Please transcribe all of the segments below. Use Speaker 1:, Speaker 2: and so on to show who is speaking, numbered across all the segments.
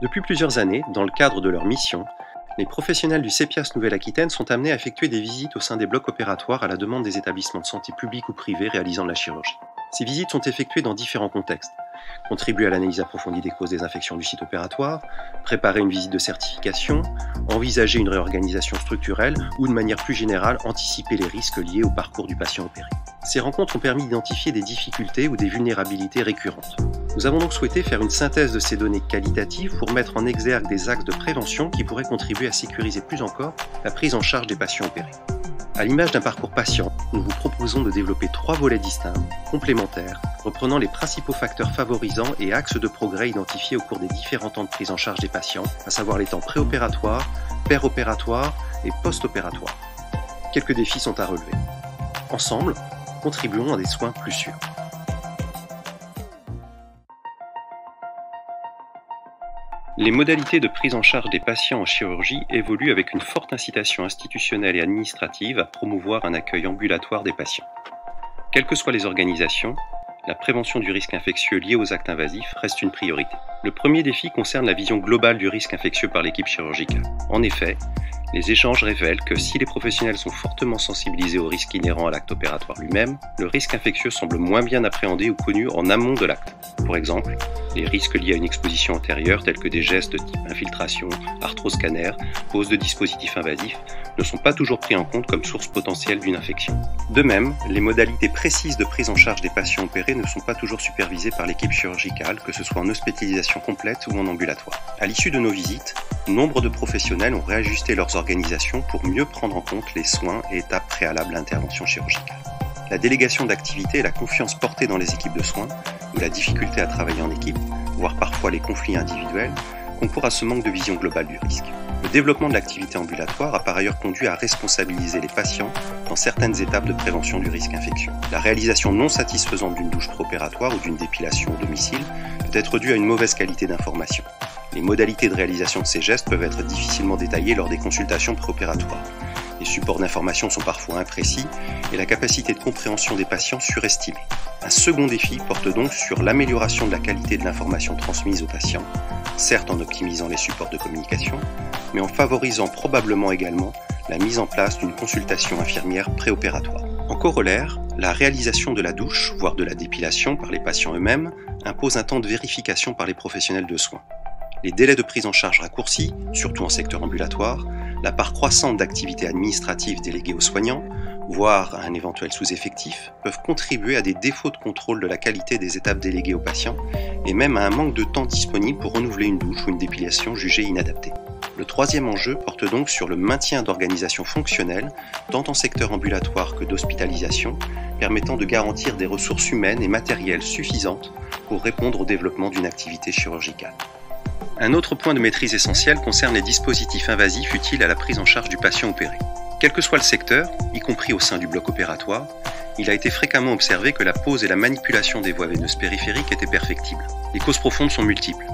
Speaker 1: Depuis plusieurs années, dans le cadre de leur mission, les professionnels du CEPIAS Nouvelle-Aquitaine sont amenés à effectuer des visites au sein des blocs opératoires à la demande des établissements de santé publics ou privés réalisant de la chirurgie. Ces visites sont effectuées dans différents contextes. Contribuer à l'analyse approfondie des causes des infections du site opératoire, préparer une visite de certification, envisager une réorganisation structurelle ou de manière plus générale anticiper les risques liés au parcours du patient opéré. Ces rencontres ont permis d'identifier des difficultés ou des vulnérabilités récurrentes. Nous avons donc souhaité faire une synthèse de ces données qualitatives pour mettre en exergue des axes de prévention qui pourraient contribuer à sécuriser plus encore la prise en charge des patients opérés. À l'image d'un parcours patient, nous vous proposons de développer 3 volets distincts, complémentaires, reprenant les principaux facteurs favorisants et axes de progrès identifiés au cours des différents temps de prise en charge des patients, à savoir les temps préopératoires, péropératoires et post-opératoires. Quelques défis sont à relever. Ensemble, contribuons à des soins plus sûrs. Les modalités de prise en charge des patients en chirurgie évoluent avec une forte incitation institutionnelle et administrative à promouvoir un accueil ambulatoire des patients. Quelles que soient les organisations, la prévention du risque infectieux lié aux actes invasifs reste une priorité. Le premier défi concerne la vision globale du risque infectieux par l'équipe chirurgicale. En effet, les échanges révèlent que si les professionnels sont fortement sensibilisés au risque inhérent à l'acte opératoire lui-même, le risque infectieux semble moins bien appréhendé ou connu en amont de l'acte. Pour exemple, les risques liés à une exposition antérieure tels que des gestes type infiltration, arthroscanner, pose de dispositifs invasifs ne sont pas toujours pris en compte comme source potentielle d'une infection. De même, les modalités précises de prise en charge des patients opérés ne sont pas toujours supervisées par l'équipe chirurgicale, que ce soit en hospitalisation complète ou en ambulatoire. À l'issue de nos visites, nombre de professionnels ont réajusté leurs organisations pour mieux prendre en compte les soins et étapes préalables à l'intervention chirurgicale. La délégation d'activité et la confiance portée dans les équipes de soins, ou la difficulté à travailler en équipe, voire parfois les conflits individuels, concourent à ce manque de vision globale du risque. Le développement de l'activité ambulatoire a par ailleurs conduit à responsabiliser les patients dans certaines étapes de prévention du risque infectieux. La réalisation non satisfaisante d'une douche préopératoire ou d'une dépilation au domicile peut être due à une mauvaise qualité d'information. Les modalités de réalisation de ces gestes peuvent être difficilement détaillées lors des consultations préopératoires. Les supports d'information sont parfois imprécis et la capacité de compréhension des patients surestimée. Un second défi porte donc sur l'amélioration de la qualité de l'information transmise aux patients, certes en optimisant les supports de communication, mais en favorisant probablement également la mise en place d'une consultation infirmière préopératoire. En corollaire, la réalisation de la douche, voire de la dépilation par les patients eux-mêmes, impose un temps de vérification par les professionnels de soins. Les délais de prise en charge raccourcis, surtout en secteur ambulatoire, la part croissante d'activités administratives déléguées aux soignants, voire à un éventuel sous-effectif, peuvent contribuer à des défauts de contrôle de la qualité des étapes déléguées aux patients et même à un manque de temps disponible pour renouveler une douche ou une dépilation jugée inadaptée. Le troisième enjeu porte donc sur le maintien d'organisations fonctionnelles, tant en secteur ambulatoire que d'hospitalisation, permettant de garantir des ressources humaines et matérielles suffisantes pour répondre au développement d'une activité chirurgicale. Un autre point de maîtrise essentiel concerne les dispositifs invasifs utiles à la prise en charge du patient opéré. Quel que soit le secteur, y compris au sein du bloc opératoire, il a été fréquemment observé que la pose et la manipulation des voies veineuses périphériques étaient perfectibles. Les causes profondes sont multiples.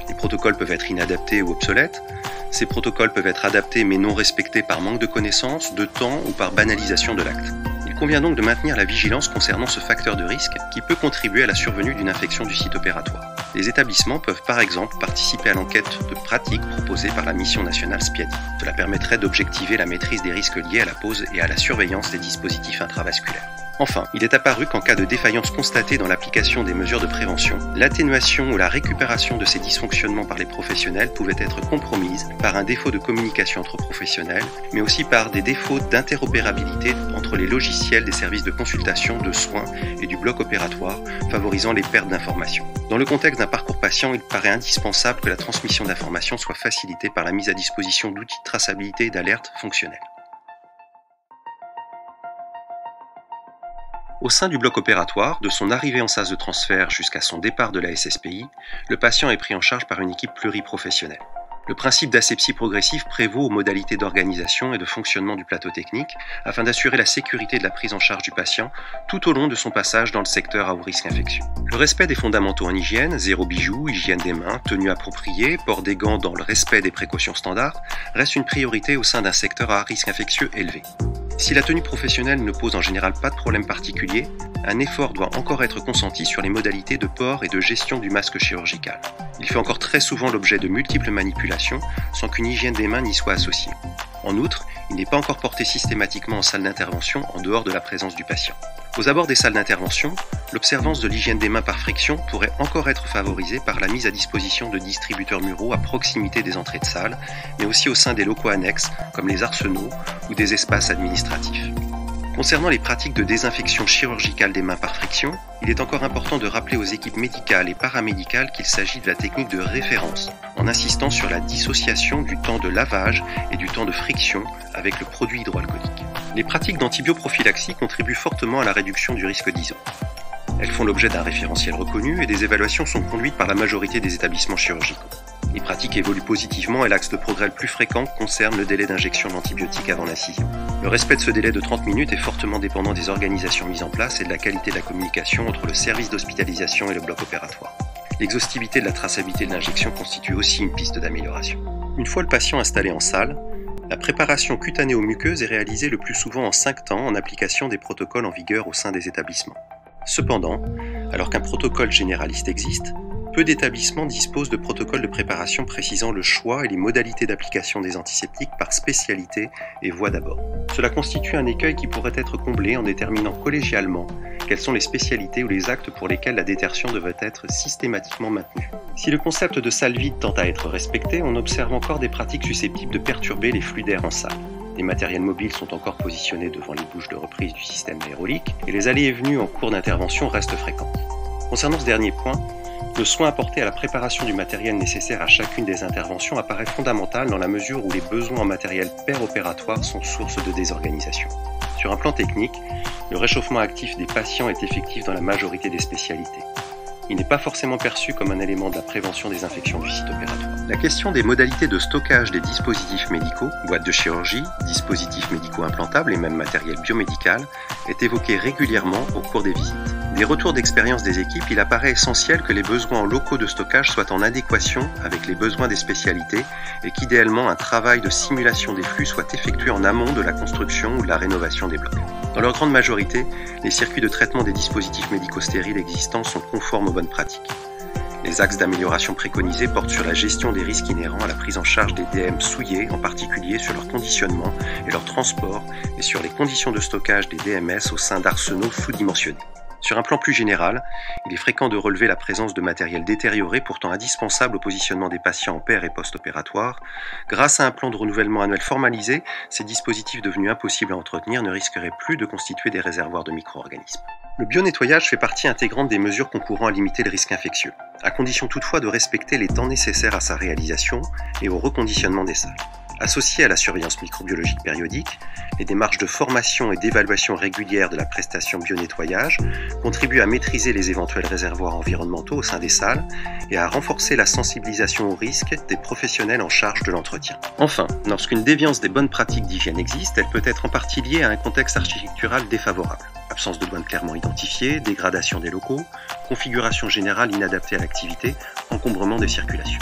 Speaker 1: Les protocoles peuvent être inadaptés ou obsolètes. Ces protocoles peuvent être adaptés mais non respectés par manque de connaissances, de temps ou par banalisation de l'acte. Il convient donc de maintenir la vigilance concernant ce facteur de risque qui peut contribuer à la survenue d'une infection du site opératoire. Les établissements peuvent par exemple participer à l'enquête de pratique proposée par la mission nationale SPIADI. Cela permettrait d'objectiver la maîtrise des risques liés à la pose et à la surveillance des dispositifs intravasculaires. Enfin, il est apparu qu'en cas de défaillance constatée dans l'application des mesures de prévention, l'atténuation ou la récupération de ces dysfonctionnements par les professionnels pouvait être compromise par un défaut de communication entre professionnels, mais aussi par des défauts d'interopérabilité entre les logiciels des services de consultation, de soins et du bloc opératoire, favorisant les pertes d'informations. Dans le contexte d'un parcours patient, il paraît indispensable que la transmission d'informations soit facilitée par la mise à disposition d'outils de traçabilité et d'alerte fonctionnels. Au sein du bloc opératoire, de son arrivée en sas de transfert jusqu'à son départ de la SSPI, le patient est pris en charge par une équipe pluriprofessionnelle. Le principe d'asepsie progressive prévaut aux modalités d'organisation et de fonctionnement du plateau technique afin d'assurer la sécurité de la prise en charge du patient tout au long de son passage dans le secteur à haut risque infectieux. Le respect des fondamentaux en hygiène, zéro bijoux, hygiène des mains, tenue appropriée, port des gants dans le respect des précautions standards, reste une priorité au sein d'un secteur à risque infectieux élevé. Si la tenue professionnelle ne pose en général pas de problème particulier, un effort doit encore être consenti sur les modalités de port et de gestion du masque chirurgical. Il fait encore très souvent l'objet de multiples manipulations sans qu'une hygiène des mains n'y soit associée. En outre, il n'est pas encore porté systématiquement en salle d'intervention en dehors de la présence du patient. Aux abords des salles d'intervention, l'observance de l'hygiène des mains par friction pourrait encore être favorisée par la mise à disposition de distributeurs muraux à proximité des entrées de salle, mais aussi au sein des locaux annexes comme les arsenaux ou des espaces administratifs. Concernant les pratiques de désinfection chirurgicale des mains par friction, il est encore important de rappeler aux équipes médicales et paramédicales qu'il s'agit de la technique de référence, en insistant sur la dissociation du temps de lavage et du temps de friction avec le produit hydroalcoolique. Les pratiques d'antibioprophylaxie contribuent fortement à la réduction du risque d'ISO. Elles font l'objet d'un référentiel reconnu et des évaluations sont conduites par la majorité des établissements chirurgicaux. Les pratiques évoluent positivement et l'axe de progrès le plus fréquent concerne le délai d'injection d'antibiotiques avant l'incision. Le respect de ce délai de 30 minutes est fortement dépendant des organisations mises en place et de la qualité de la communication entre le service d'hospitalisation et le bloc opératoire. L'exhaustivité de la traçabilité de l'injection constitue aussi une piste d'amélioration. Une fois le patient installé en salle, la préparation cutanéo-muqueuse est réalisée le plus souvent en 5 temps en application des protocoles en vigueur au sein des établissements. Cependant, alors qu'un protocole généraliste existe, peu d'établissements disposent de protocoles de préparation précisant le choix et les modalités d'application des antiseptiques par spécialité et voie d'abord. Cela constitue un écueil qui pourrait être comblé en déterminant collégialement quelles sont les spécialités ou les actes pour lesquels la détertion devrait être systématiquement maintenue. Si le concept de salle vide tend à être respecté, on observe encore des pratiques susceptibles de perturber les flux d'air en salle. Les matériels mobiles sont encore positionnés devant les bouches de reprise du système aérolique et les allées et venues en cours d'intervention restent fréquentes. Concernant ce dernier point, le soin apporté à la préparation du matériel nécessaire à chacune des interventions apparaît fondamental dans la mesure où les besoins en matériel péropératoire sont source de désorganisation. Sur un plan technique, le réchauffement actif des patients est effectif dans la majorité des spécialités. Il n'est pas forcément perçu comme un élément de la prévention des infections du site opératoire. La question des modalités de stockage des dispositifs médicaux, boîtes de chirurgie, dispositifs médicaux implantables et même matériel biomédical, est évoquée régulièrement au cours des visites. Des retours d'expérience des équipes, il apparaît essentiel que les besoins en locaux de stockage soient en adéquation avec les besoins des spécialités et qu'idéalement un travail de simulation des flux soit effectué en amont de la construction ou de la rénovation des blocs. Dans leur grande majorité, les circuits de traitement des dispositifs médicaux stériles existants sont conformes aux bonnes pratiques. Les axes d'amélioration préconisés portent sur la gestion des risques inhérents à la prise en charge des DM souillés, en particulier sur leur conditionnement et leur transport, et sur les conditions de stockage des DMS au sein d'arsenaux sous-dimensionnés. Sur un plan plus général, il est fréquent de relever la présence de matériel détérioré pourtant indispensable au positionnement des patients en per et post-opératoire. Grâce à un plan de renouvellement annuel formalisé, ces dispositifs devenus impossibles à entretenir ne risqueraient plus de constituer des réservoirs de micro-organismes. Le bio-nettoyage fait partie intégrante des mesures concourant à limiter le risque infectieux, à condition toutefois de respecter les temps nécessaires à sa réalisation et au reconditionnement des salles. Associées à la surveillance microbiologique périodique, les démarches de formation et d'évaluation régulière de la prestation bio-nettoyage contribuent à maîtriser les éventuels réservoirs environnementaux au sein des salles et à renforcer la sensibilisation aux risques des professionnels en charge de l'entretien. Enfin, lorsqu'une déviance des bonnes pratiques d'hygiène existe, elle peut être en partie liée à un contexte architectural défavorable. Absence de douane clairement identifiée, dégradation des locaux, configuration générale inadaptée à l'activité, encombrement des circulations.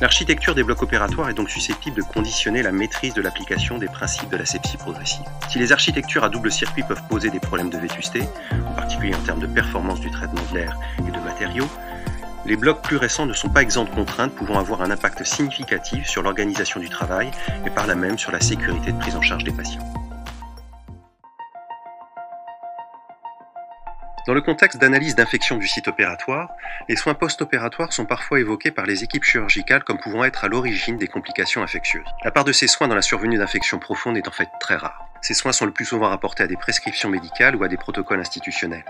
Speaker 1: L'architecture des blocs opératoires est donc susceptible de conditionner la maîtrise de l'application des principes de l'asepsie progressive. Si les architectures à double circuit peuvent poser des problèmes de vétusté, en particulier en termes de performance du traitement de l'air et de matériaux, les blocs plus récents ne sont pas exempts de contraintes pouvant avoir un impact significatif sur l'organisation du travail et par là même sur la sécurité de prise en charge des patients. Dans le contexte d'analyse d'infection du site opératoire, les soins post-opératoires sont parfois évoqués par les équipes chirurgicales comme pouvant être à l'origine des complications infectieuses. La part de ces soins dans la survenue d'infections profondes est en fait très rare. Ces soins sont le plus souvent rapportés à des prescriptions médicales ou à des protocoles institutionnels.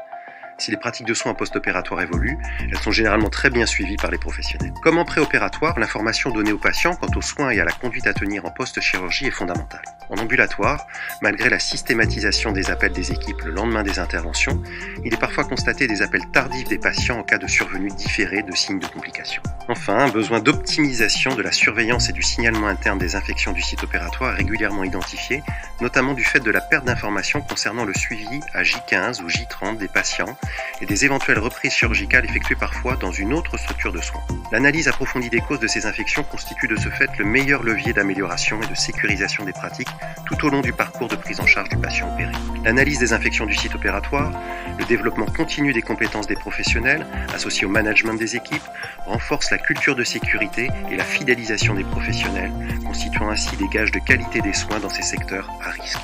Speaker 1: Si les pratiques de soins post-opératoires évoluent, elles sont généralement très bien suivies par les professionnels. Comme en préopératoire, l'information donnée aux patients quant aux soins et à la conduite à tenir en post-chirurgie est fondamentale. En ambulatoire, malgré la systématisation des appels des équipes le lendemain des interventions, il est parfois constaté des appels tardifs des patients en cas de survenue différée de signes de complications. Enfin, un besoin d'optimisation de la surveillance et du signalement interne des infections du site opératoire est régulièrement identifié, notamment du fait de la perte d'informations concernant le suivi à J15 ou J30 des patients et des éventuelles reprises chirurgicales effectuées parfois dans une autre structure de soins. L'analyse approfondie des causes de ces infections constitue de ce fait le meilleur levier d'amélioration et de sécurisation des pratiques tout au long du parcours de prise en charge du patient opéré. L'analyse des infections du site opératoire, le développement continu des compétences des professionnels, associé au management des équipes, renforce la culture de sécurité et la fidélisation des professionnels, constituant ainsi des gages de qualité des soins dans ces secteurs à risque.